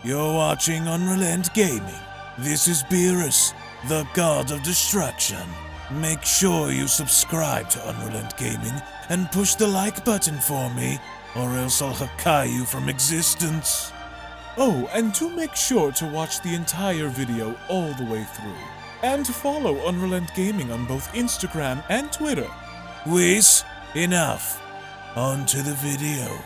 You're watching UnrealEntGaming. This is Beerus, the god of destruction. Make sure you subscribe to UnrealEntGaming and push the like button for me, or else I'll Hakai you from existence. Oh, and do make sure to watch the entire video all the way through. And to follow UnrealEntGaming on both Instagram and Twitter. Whiz, enough. On to the video.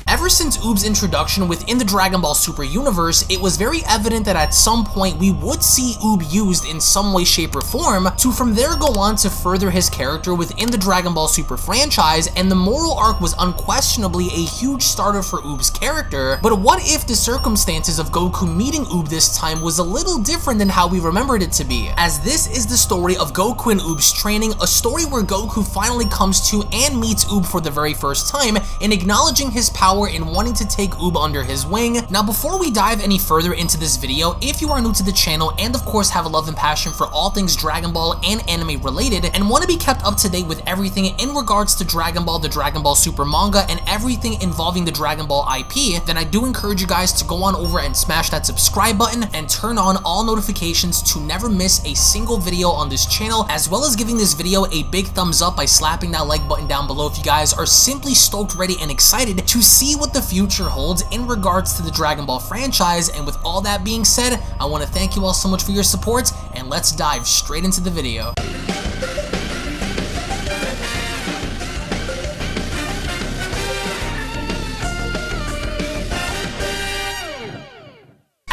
Ever since Oob's introduction within the Dragon Ball Super universe, it was very evident that at some point we would see Oob used in some way, shape, or form to from there go on to further his character within the Dragon Ball Super franchise, and the Moro arc was unquestionably a huge starter for Oob's character. But what if the circumstances of Goku meeting Oob this time was a little different than how we remembered it to be? As this is the story of Goku and Oob's training, a story where Goku finally comes to and meets Oob for the very first time, in acknowledging his power in wanting to take Oob under his wing. Now, before we dive any further into this video, if you are new to the channel and of course have a love and passion for all things Dragon Ball and anime related, and want to be kept up to date with everything in regards to Dragon Ball, the Dragon Ball Super manga, and everything involving the Dragon Ball IP, then I do encourage you guys to go on over and smash that subscribe button and turn on all notifications to never miss a single video on this channel, as well as giving this video a big thumbs up by slapping that like button down below if you guys are simply stoked, ready, and excited to see what the future holds in regards to the Dragon Ball franchise. And with all that being said, I want to thank you all so much for your support, and let's dive straight into the video.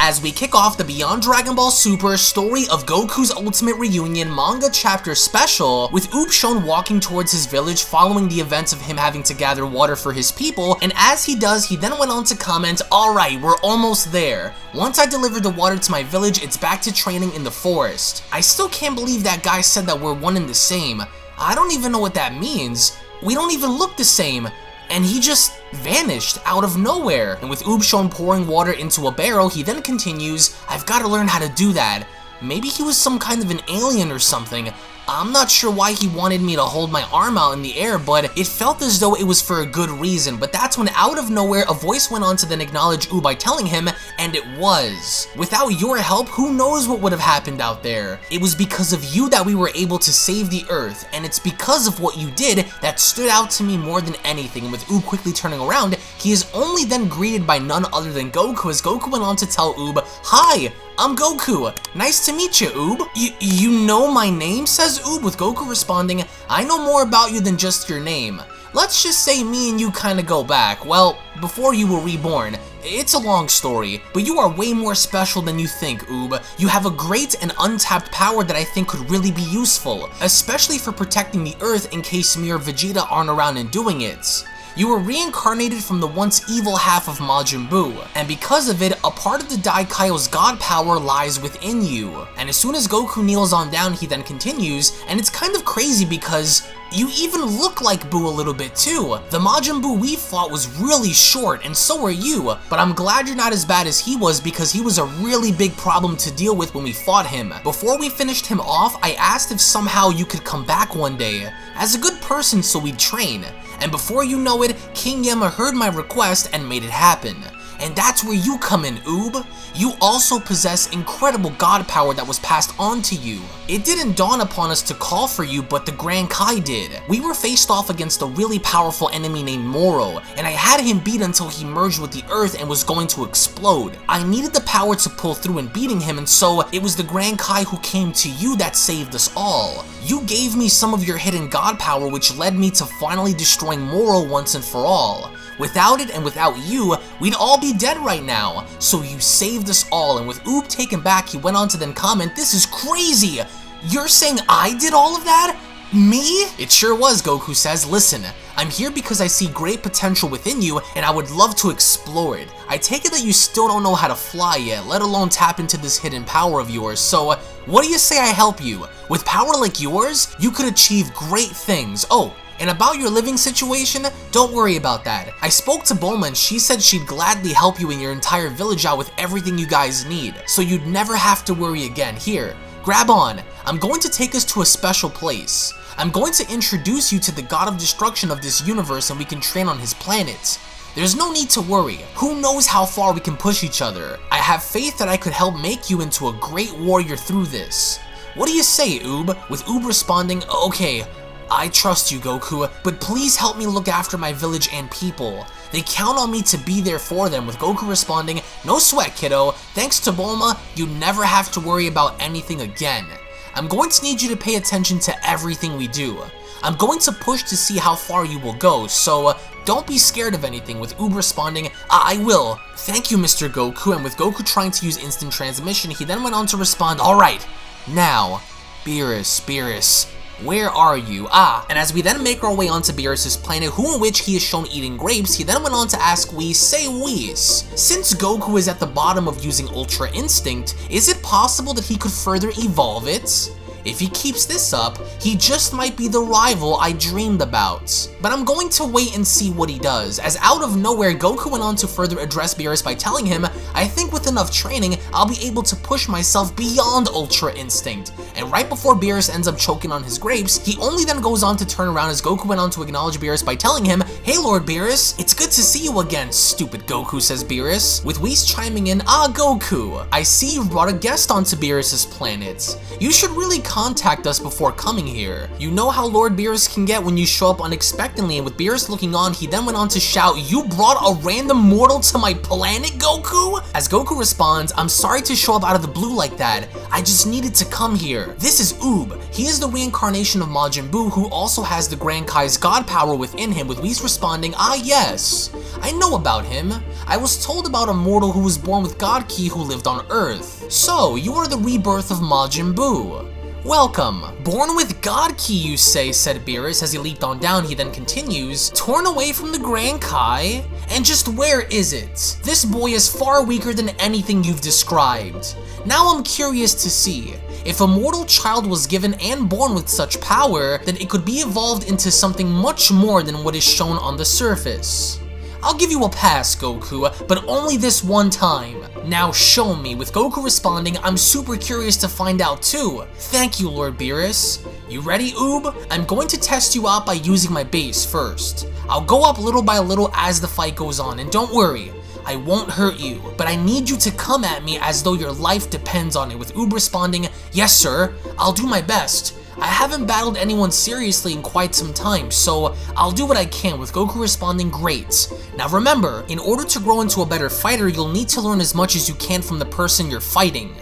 As we kick off the Beyond Dragon Ball Super Story of Goku's Ultimate Reunion manga chapter special, with Oob shown walking towards his village following the events of him having to gather water for his people, and as he does, he then went on to comment, "Alright, we're almost there. Once I deliver the water to my village, it's back to training in the forest." I still can't believe that guy said that we're one and the same. I don't even know what that means. We don't even look the same. And he just vanished out of nowhere. And with Oob shown pouring water into a barrel, he then continues, "I've got to learn how to do that." Maybe he was some kind of an alien or something. I'm not sure why he wanted me to hold my arm out in the air, but it felt as though it was for a good reason. But that's when out of nowhere a voice went on to then acknowledge Oob by telling him, and it was, "Without your help, who knows what would have happened out there. It was because of you that we were able to save the Earth, and it's because of what you did that stood out to me more than anything." And with Oob quickly turning around, he is only then greeted by none other than Goku, as Goku went on to tell Oob, "Hi, I'm Goku. Nice to meet you, Oob." You know my name?" says Oob, with Goku responding, "I know more about you than just your name. Let's just say me and you kinda go back, well, before you were reborn. It's a long story, but you are way more special than you think, Oob. You have a great and untapped power that I think could really be useful, especially for protecting the Earth in case me or Vegeta aren't around and doing it. You were reincarnated from the once evil half of Majin Buu, and because of it, a part of the Daikaio's god power lies within you." And as soon as Goku kneels on down, he then continues, and it's kind of crazy because you even look like Buu a little bit too. The Majin Buu we fought was really short, and so are you, but I'm glad you're not as bad as he was, because he was a really big problem to deal with when we fought him. Before we finished him off, I asked if somehow you could come back one day, as a good person, so we'd train. And before you know it, King Yama heard my request and made it happen. And that's where you come in, Oob. You also possess incredible god power that was passed on to you. It didn't dawn upon us to call for you, but the Grand Kai did. We were faced off against a really powerful enemy named Moro, and I had him beat until he merged with the Earth and was going to explode. I needed the power to pull through in beating him, and so it was the Grand Kai who came to you that saved us all. You gave me some of your hidden god power, which led me to finally destroying Moro once and for all. Without it and without you, we'd all be dead right now. So you saved us all. And with Oob taken back, he went on to then comment, "This is crazy. You're saying I did all of that? Me?" "It sure was," Goku says. "Listen, I'm here because I see great potential within you, and I would love to explore it. I take it that you still don't know how to fly yet, let alone tap into this hidden power of yours, so what do you say I help you? With power like yours, you could achieve great things. Oh, And about your living situation, don't worry about that. I spoke to Bulma and she said she'd gladly help you and your entire village out with everything you guys need, so you'd never have to worry again. Here, grab on. I'm going to take us to a special place. I'm going to introduce you to the god of destruction of this universe and we can train on his planet. There's no need to worry. Who knows how far we can push each other? I have faith that I could help make you into a great warrior through this. What do you say, Oob? With Oob responding, okay, I trust you, Goku, but please help me look after my village and people. They count on me to be there for them, with Goku responding, no sweat, kiddo. Thanks to Bulma, you never have to worry about anything again. I'm going to need you to pay attention to everything we do. I'm going to push to see how far you will go, so don't be scared of anything, with Oob responding, I will. Thank you, Mr. Goku, and with Goku trying to use instant transmission, he then went on to respond, alright, now, Beerus, where are you? And as we then make our way onto Beerus' planet, who in which he is shown eating grapes, he then went on to ask Whis, say Whis, since Goku is at the bottom of using Ultra Instinct, is it possible that he could further evolve it? If he keeps this up, he just might be the rival I dreamed about. But I'm going to wait and see what he does, as out of nowhere, Goku went on to further address Beerus by telling him, I think with enough training, I'll be able to push myself beyond Ultra Instinct. And right before Beerus ends up choking on his grapes, he only then goes on to turn around as Goku went on to acknowledge Beerus by telling him, hey Lord Beerus, it's good to see you again, stupid Goku, says Beerus, with Whis chiming in, Goku, I see you brought a guest onto Beerus' planet. You should really contact us before coming here. You know how Lord Beerus can get when you show up unexpectedly, and with Beerus looking on, he then went on to shout, you brought a random mortal to my planet, Goku? As Goku responds, I'm sorry to show up out of the blue like that. I just needed to come here. This is Oob. He is the reincarnation of Majin Buu, who also has the Grand Kai's god power within him, with Whis responding, yes. I know about him. I was told about a mortal who was born with God Ki who lived on Earth. So, you are the rebirth of Majin Buu. Welcome. Born with God Ki, you say, said Beerus as he leaped on down. He then continues, torn away from the Grand Kai? And just where is it? This boy is far weaker than anything you've described. Now I'm curious to see, if a mortal child was given and born with such power, then it could be evolved into something much more than what is shown on the surface. I'll give you a pass, Goku, but only this one time. Now show me, with Goku responding, I'm super curious to find out too. Thank you, Lord Beerus. You ready, Oob? I'm going to test you out by using my base first. I'll go up little by little as the fight goes on, and don't worry, I won't hurt you, but I need you to come at me as though your life depends on it, with Oob responding, yes sir, I'll do my best. I haven't battled anyone seriously in quite some time, so I'll do what I can, with Goku responding, great. Now remember, in order to grow into a better fighter, you'll need to learn as much as you can from the person you're fighting.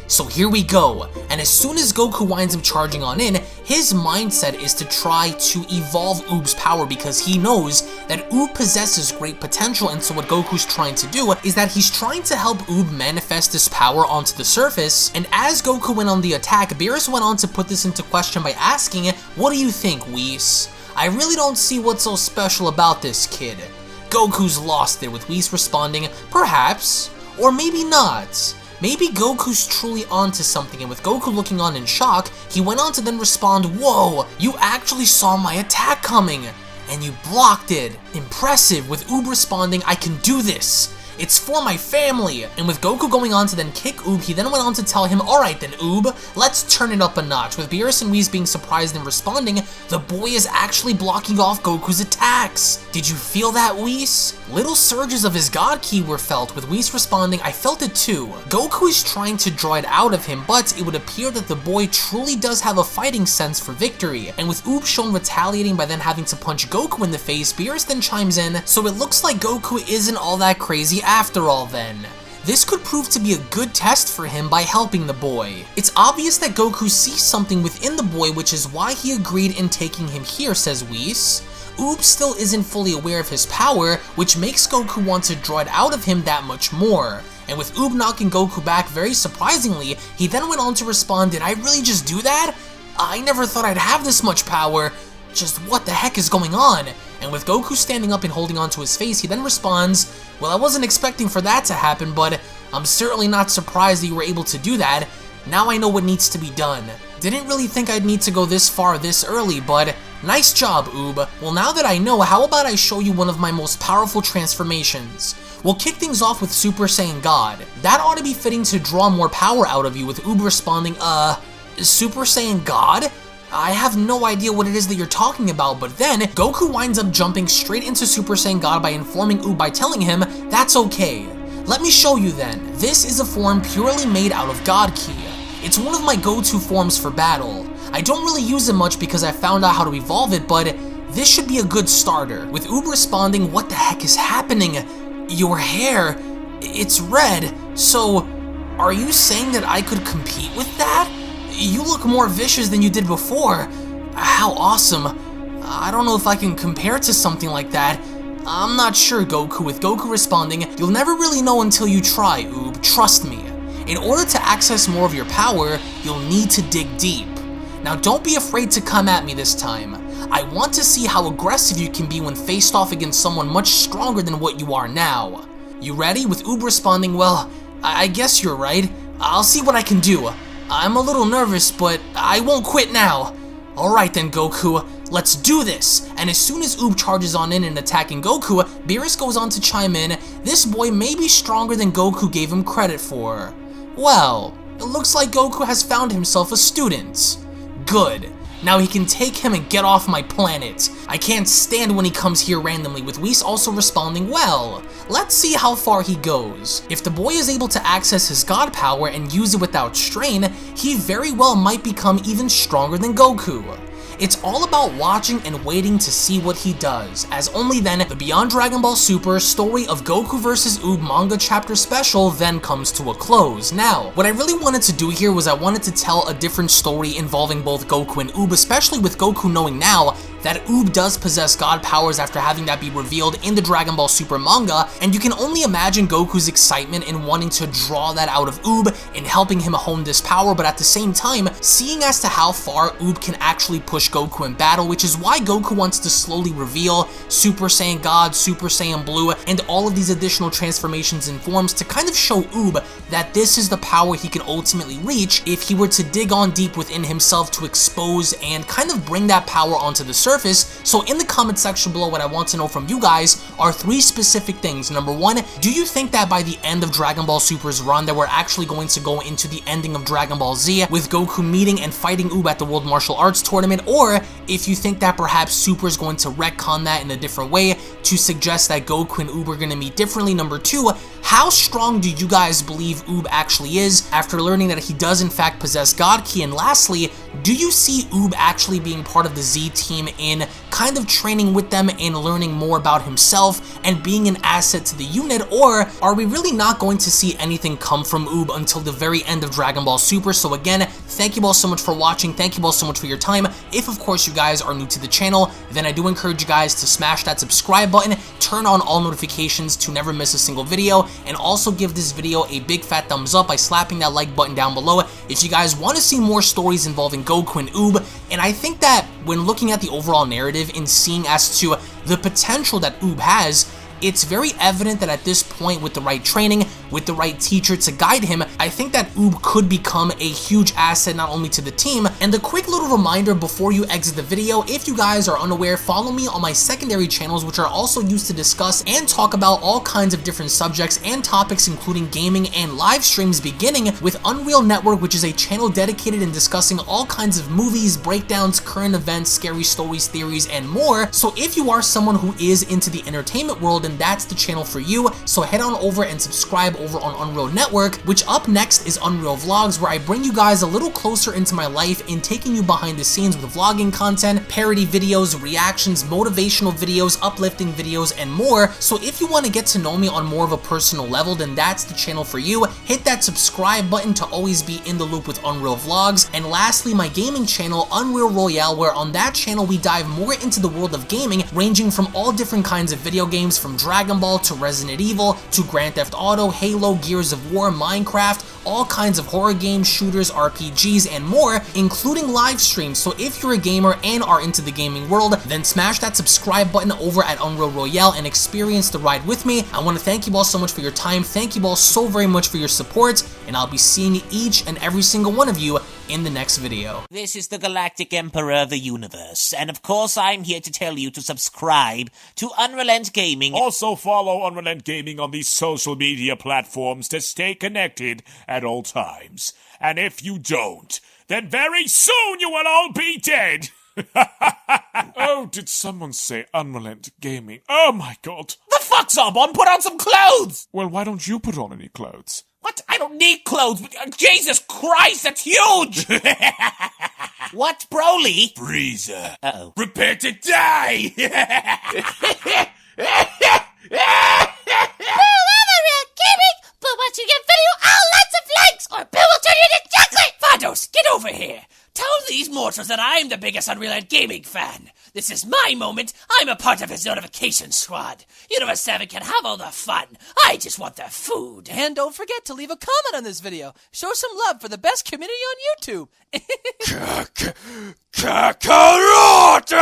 So here we go, and as soon as Goku winds up charging on in, his mindset is to try to evolve Oob's power because he knows that Oob possesses great potential, and so what Goku's trying to do is that he's trying to help Oob manifest this power onto the surface, and as Goku went on the attack, Beerus went on to put this into question by asking, what do you think, Whis? I really don't see what's so special about this kid. Goku's lost it, with Whis responding, perhaps, or maybe not. Maybe Goku's truly onto something, and with Goku looking on in shock, he went on to then respond, whoa, you actually saw my attack coming, and you blocked it. Impressive, with Oob responding, I can do this. It's for my family. And with Goku going on to then kick Oob, he then went on to tell him, alright then Oob, let's turn it up a notch. With Beerus and Whis being surprised and responding, the boy is actually blocking off Goku's attacks. Did you feel that, Whis? Little surges of his God Ki were felt, with Whis responding, I felt it too. Goku is trying to draw it out of him, but it would appear that the boy truly does have a fighting sense for victory. And with Oob shown retaliating by then having to punch Goku in the face, Beerus then chimes in, so it looks like Goku isn't all that crazy after all then. This could prove to be a good test for him by helping the boy. It's obvious that Goku sees something within the boy, which is why he agreed in taking him here, says Whis. Oob still isn't fully aware of his power, which makes Goku want to draw it out of him that much more. And with Oob knocking Goku back very surprisingly, he then went on to respond, did I really just do that? I never thought I'd have this much power. Just what the heck is going on? And with Goku standing up and holding onto his face, he then responds, well, I wasn't expecting for that to happen, but I'm certainly not surprised that you were able to do that. Now I know what needs to be done. Didn't really think I'd need to go this far this early, but Nice job, Oob. Well, now that I know, how about I show you one of my most powerful transformations? We'll kick things off with Super Saiyan God. That ought to be fitting to draw more power out of you, with Oob responding, Super Saiyan God? I have no idea what it is that you're talking about, but then Goku winds up jumping straight into Super Saiyan God by informing Oob by telling him, that's okay. Let me show you then. This is a form purely made out of God Ki. It's one of my go-to forms for battle. I don't really use it much because I found out how to evolve it, but this should be a good starter. With Oob responding, what the heck is happening? Your hair, it's red, so are you saying that I could compete with that? You look more vicious than you did before. How awesome. I don't know if I can compare to something like that. I'm not sure, Goku. With Goku responding, you'll never really know until you try, Oob, trust me. In order to access more of your power, you'll need to dig deep. Now don't be afraid to come at me this time. I want to see how aggressive you can be when faced off against someone much stronger than what you are now. You ready? With Oob responding, well, I guess you're right. I'll see what I can do. I'm a little nervous, but I won't quit now. Alright then, Goku, let's do this. And as soon as Oob charges on in and attacking Goku, Beerus goes on to chime in, this boy may be stronger than Goku gave him credit for. Well, it looks like Goku has found himself a student. Good. Now he can take him and get off my planet. I can't stand when he comes here randomly, with Whis also responding, well, let's see how far he goes. If the boy is able to access his god power and use it without strain, he very well might become even stronger than Goku. It's all about watching and waiting to see what he does, as only then the Beyond Dragon Ball Super story of Goku vs. Oob manga chapter special then comes to a close. Now, what I really wanted to do here was I wanted to tell a different story involving both Goku and Oob, especially with Goku knowing now that Oob does possess god powers after having that be revealed in the Dragon Ball Super manga, and you can only imagine Goku's excitement in wanting to draw that out of Oob and helping him hone this power, but at the same time, seeing as to how far Oob can actually push Goku in battle, which is why Goku wants to slowly reveal Super Saiyan God, Super Saiyan Blue, and all of these additional transformations and forms to kind of show Oob that this is the power he can ultimately reach if he were to dig on deep within himself to expose and kind of bring that power onto the surface. So in the comment section below, what I want to know from you guys are 3 specific things. Number 1, do you think that by the end of Dragon Ball Super's run that we're actually going to go into the ending of Dragon Ball Z with Goku meeting and fighting Oob at the World Martial Arts Tournament, or if you think that perhaps Super is going to retcon that in a different way to suggest that Goku and Oob are going to meet differently. Number 2, how strong do you guys believe Oob actually is after learning that he does in fact possess God Ki? And lastly, do you see Oob actually being part of the Z team in kind of training with them and learning more about himself and being an asset to the unit, or are we really not going to see anything come from Oob until the very end of Dragon Ball Super? So again, thank you all so much for watching, thank you all so much for your time. If of course you guys are new to the channel, then I do encourage you guys to smash that subscribe button, turn on all notifications to never miss a single video, and also give this video a big fat thumbs up by slapping that like button down below if you guys want to see more stories involving Goku and Oob. And I think that when looking at the overall narrative and seeing as to the potential that Oob has, it's very evident that at this point, with the right training, with the right teacher to guide him, I think that Oob could become a huge asset not only to the team. And a quick little reminder before you exit the video, if you guys are unaware, follow me on my secondary channels, which are also used to discuss and talk about all kinds of different subjects and topics, including gaming and live streams, beginning with Unreal Network, which is a channel dedicated in discussing all kinds of movies, breakdowns, current events, scary stories, theories, and more. So if you are someone who is into the entertainment world, then that's the channel for you. So head on over and subscribe over on Unreal Network, which up next is Unreal Vlogs, where I bring you guys a little closer into my life in taking you behind the scenes with vlogging content, parody videos, reactions, motivational videos, uplifting videos, and more. So if you want to get to know me on more of a personal level, then that's the channel for you. Hit that subscribe button to always be in the loop with Unreal Vlogs. And lastly, my gaming channel, Unreal Royale, where on that channel we dive more into the world of gaming, ranging from all different kinds of video games, from Dragon Ball to Resident Evil to Grand Theft Auto, Halo, Gears of War, Minecraft, all kinds of horror games, shooters, RPGs, and more, including live streams. So if you're a gamer and are into the gaming world, then smash that subscribe button over at Unreal Royale and experience the ride with me. I want to thank you all so much for your time, thank you all so very much for your support, and I'll be seeing each and every single one of you in the next video. This is the Galactic Emperor of the Universe, and of course I'm here to tell you to subscribe to UnrealEntGaming. Also follow UnrealEntGaming on these social media platforms to stay connected at all times. And if you don't, then very soon you will all be dead! Oh, did someone say UnrealEntGaming? Oh my god. The fuck's up, on? Put on some clothes! Well, why don't you put on any clothes? What? I don't need clothes. Jesus Christ, that's huge! What, Broly? Frieza. Uh-oh. Prepare to die! But once you get video, lots of likes, or Bill will turn you into chocolate! Vados, get over here! Tell these mortals that I'm the biggest UnrealEntGaming fan. This is my moment. I'm a part of his notification squad. Universe 7 can have all the fun. I just want the food. And don't forget to leave a comment on this video. Show some love for the best community on YouTube. Kakarot!